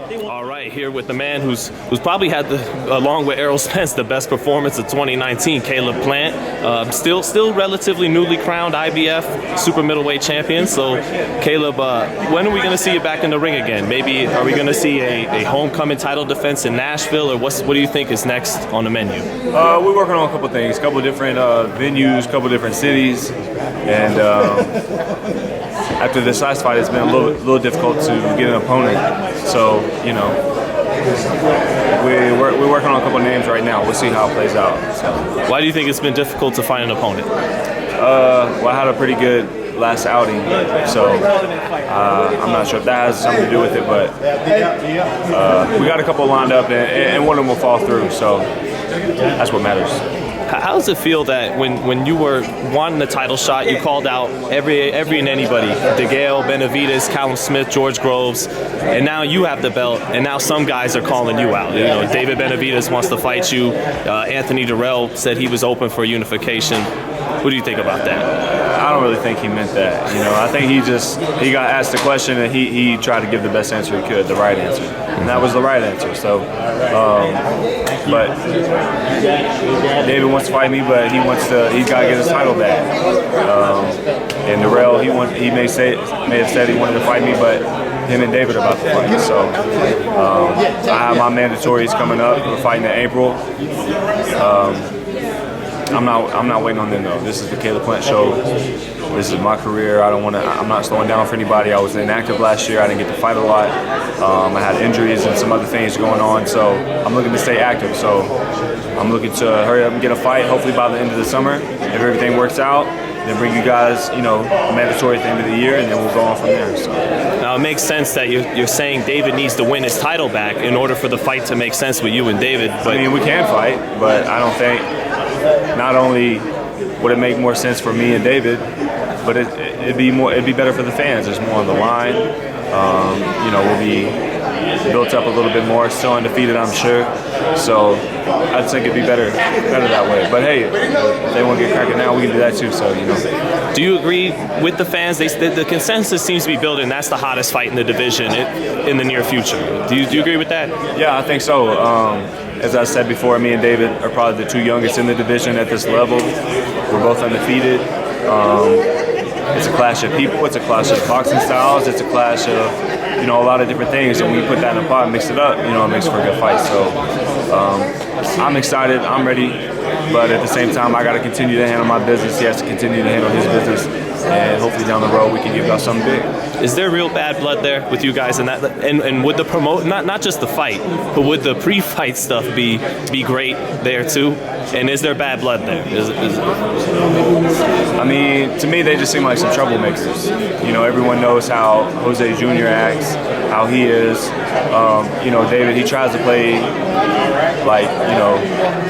All right, here with the man who's probably had, along with Errol Spence, the best performance of 2019, Caleb Plant. Still relatively newly crowned IBF super middleweight champion. So, Caleb, when are we going to see you back in the ring again? Maybe are we going to see a homecoming title defense in Nashville, or what do you think is next on the menu? We're working on a couple things, a couple different venues, a couple different cities, and after this last fight, it's been a little difficult to get an opponent. So, you know, we're working on a couple names right now. We'll see how it plays out. So. Why do you think it's been difficult to find an opponent? Well, I had a pretty good last outing, so I'm not sure if that has something to do with it, but we got a couple lined up, and one of them will fall through, so that's what matters. How does it feel that when you were wanting the title shot, you called out every and anybody, DeGale, Benavidez, Callum Smith, George Groves, and now you have the belt, and now some guys are calling you out. You know, David Benavidez wants to fight you. Anthony Durrell said he was open for unification. What do you think about that? I don't really think he meant that. You know, I think he got asked the question and he tried to give the best answer he could, the right answer, and that was the right answer. So, but David wants to fight me, but he's got to get his title back. And Durrell, he may have said he wanted to fight me, but him and David are about to fight. So I have my mandatories coming up. We're fighting in April. I'm not waiting on them though. This is the Caleb Plant show. This is my career. I'm not slowing down for anybody. I was inactive last year. I didn't get to fight a lot. I had injuries and some other things going on, so I'm looking to stay active. So I'm looking to hurry up and get a fight, hopefully by the end of the summer. If everything works out, then bring you guys, you know, mandatory at the end of the year, and then we'll go on from there. So. Now it makes sense that you're saying David needs to win his title back in order for the fight to make sense with you and David. But I mean, we can fight, but I don't think. Not only would it make more sense for me and David, but it'd be better for the fans. There's more on the line. You know, we'll be built up a little bit more. Still undefeated, I'm sure. So I think it'd be better that way. But hey, if they want to get cracking now, we can do that too. So, you know. Do you agree with the fans? The consensus seems to be building. That's the hottest fight in the division in the near future. Do you agree with that? Yeah, I think so. As I said before, me and David are probably the two youngest in the division at this level. We're both undefeated. It's a clash of people. It's a clash of boxing styles. It's a clash of, you know, a lot of different things. And when you put that in a pot and mix it up, you know, it makes for a good fight. So I'm excited. I'm ready. But at the same time, I got to continue to handle my business. He has to continue to handle his business. And hopefully down the road we can give y'all something big. Is there real bad blood there with you guys in that? And would the not just the fight, but would the pre-fight stuff be great there too? And is there bad blood there? I mean, to me they just seem like some troublemakers. You know, everyone knows how Jose Jr. acts, how he is. You know, David, he tries to play like, you know,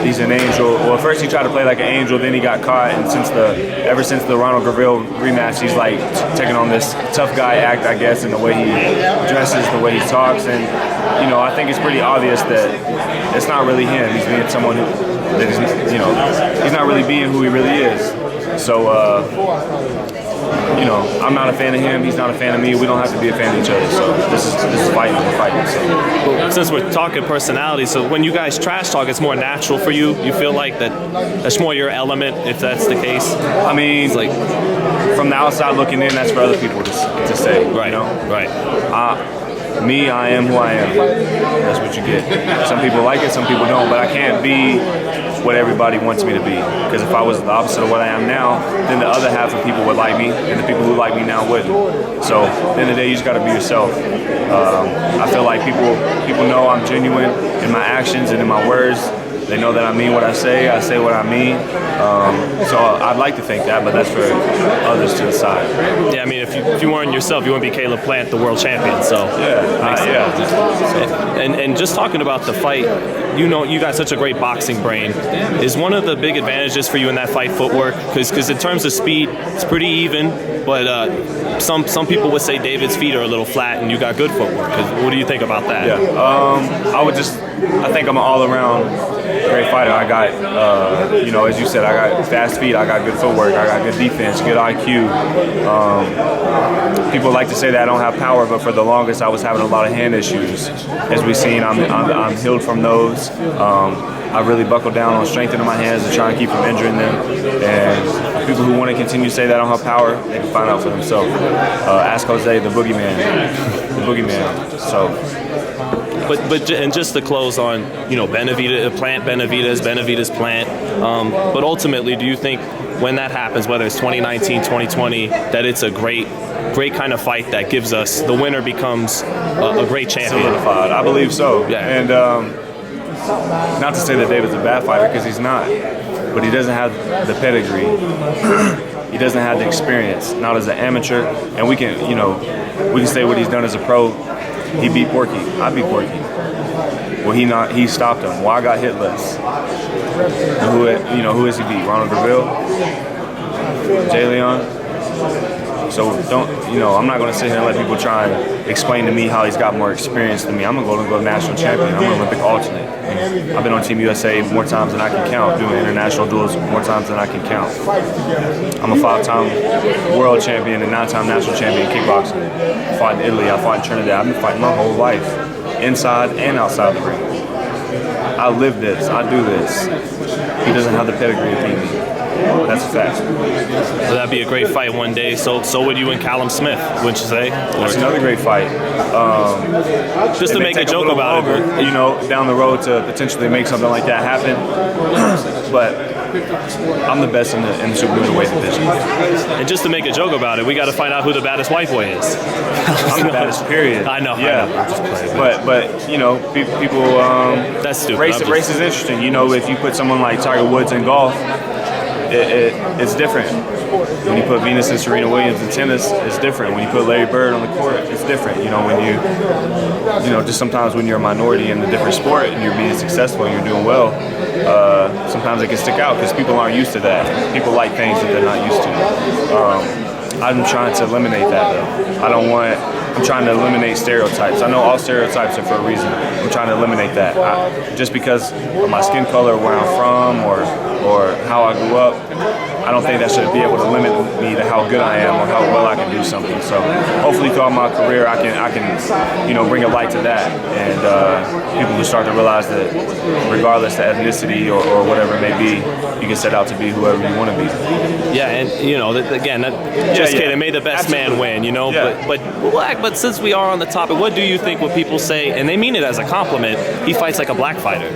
he's an angel. Well, first he tried to play like an angel, then he got caught, and ever since the Ronald Graville rematch, he's like taking on this tough guy act, I guess, in the way he dresses, the way he talks, and you know, I think it's pretty obvious that it's not really him. He's being someone that is, you know, he's not really being who he really is. So, you know, I'm not a fan of him. He's not a fan of me. We don't have to be a fan of each other. So this is fighting. We're fighting. So. Well, since we're talking personality, so when you guys trash talk, it's more natural for you. You feel like that's more your element, if that's the case. I mean, it's like from the outside looking in, that's for other people to say. Right. You know? Right. Me, I am who I am. That's what you get. Some people like it, some people don't. But I can't be what everybody wants me to be. Because if I was the opposite of what I am now, then the other half of people would like me, and the people who like me now wouldn't. So at the end of the day, you just got to be yourself. I feel like people know I'm genuine in my actions and in my words. They know that I mean what I say what I mean. So I'd like to think that, but that's for others to decide. Yeah, I mean, if you weren't yourself, you wouldn't be Caleb Plant, the world champion. So yeah. And just talking about the fight, you know, you got such a great boxing brain. Is one of the big advantages for you in that fight footwork? Because in terms of speed, it's pretty even. But some people would say David's feet are a little flat, and you got good footwork. What do you think about that? Yeah, I would just I think I'm an all-around great fighter. I got, you know, as you said, I got fast feet, I got good footwork, I got good defense, good IQ. People like to say that I don't have power, but for the longest I was having a lot of hand issues. As we've seen, I'm healed from those. I really buckled down on strengthening my hands and trying to keep from injuring them. And people who want to continue to say that I don't have power, they can find out for themselves. Ask Jose, the boogeyman. The boogeyman. So. But and just to close on, you know, Benavidez, Plant. But ultimately, do you think when that happens, whether it's 2019, 2020, that it's a great kind of fight that gives us, the winner becomes a great champion? Solidified. I believe so. Yeah. And not to say that David's a bad fighter, because he's not, but he doesn't have the pedigree. He doesn't have the experience, not as an amateur. And we can, you know, we can say what he's done as a pro. He beat Porky. I beat Porky. Well, he stopped him. Well, I got hit less. And who has he beat? Ronald Deville? Jay Leon? So I'm not going to sit here and let people try and explain to me how he's got more experience than me. I'm going to go national champion. I'm an Olympic alternate. I've been on Team USA more times than I can count, doing international duels more times than I can count. I'm a 5-time world champion and 9-time national champion in kickboxing. I fought in Italy, I fought in Trinidad. I've been fighting my whole life, inside and outside the ring. I live this, I do this. He doesn't have the pedigree to beat me. That's a fact. So that'd be a great fight one day. So would you and Callum Smith, wouldn't you say? That's another great fight. Just to make a joke about it, you know, down the road to potentially make something like that happen. But I'm the best in the super middleweight division. And just to make a joke about it, we got to find out who the baddest white boy is. I'm the baddest, period. I know. Yeah. I know. But you know, people. That's stupid. Race is interesting. You know, if you put someone like Tiger Woods in golf, it's different. When you put Venus and Serena Williams in tennis, it's different. When you put Larry Bird on the court, it's different. You know, just sometimes when you're a minority in a different sport and you're being successful and you're doing well, sometimes it can stick out because people aren't used to that. People like things that they're not used to. I'm trying to eliminate that though. I'm trying to eliminate stereotypes. I know all stereotypes are for a reason. I'm trying to eliminate that. Just because of my skin color, where I'm from, or how I grew up, I don't think that should be able to limit me to how good I am or how well I can do something. So hopefully throughout my career I can bring a light to that, and people will start to realize that regardless of ethnicity or whatever it may be, you can set out to be whoever you want to be. Yeah, and kidding, may the best man win, you know. Yeah. But since we are on the topic, what do you think when people say, and they mean it as a compliment, he fights like a black fighter?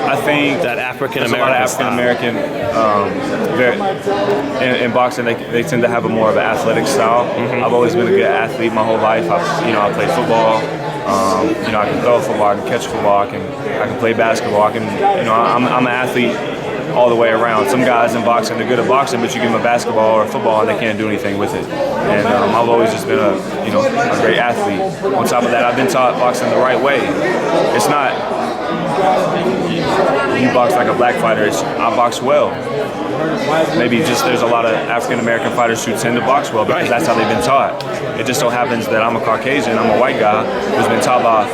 I think that African American in boxing they tend to have more of an athletic style. Mm-hmm. I've always been a good athlete my whole life. I played football. I can throw football, I can catch football, I can play basketball. I'm an athlete all the way around. Some guys in boxing are good at boxing, but you give them a basketball or a football and they can't do anything with it. And I've always just been a great athlete. On top of that, I've been taught boxing the right way. It's not you box like a black fighter. I box well. Maybe just there's a lot of African American fighters who tend to box well because that's how they've been taught. It just so happens that I'm a Caucasian, I'm a white guy who's been taught by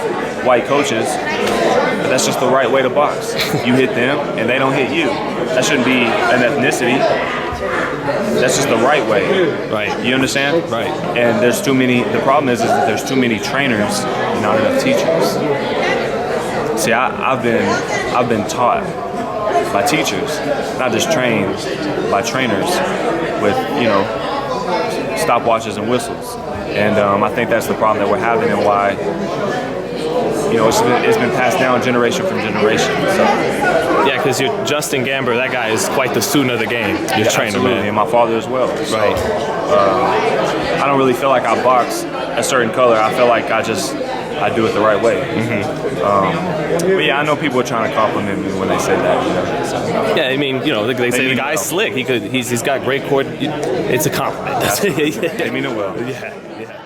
white coaches. But that's just the right way to box. You hit them and they don't hit you. That shouldn't be an ethnicity. That's just the right way. Right. You understand? Right. And there's too many. The problem is that there's too many trainers and not enough teachers. See, I've been taught by teachers, not just trained by trainers with stopwatches and whistles. And I think that's the problem that we're having and why it's been passed down generation from generation. So. Yeah, because you're Justin Gamber, that guy is quite the student of the game. Your trainer, absolutely, man. and my father as well. So, right. I don't really feel like I box a certain color. I feel like I do it the right way. Mm-hmm. But yeah, I know people are trying to compliment me when they say that. So. Yeah, I mean, they say the guy's slick. He's got great court. It's a compliment. They mean it well. Yeah.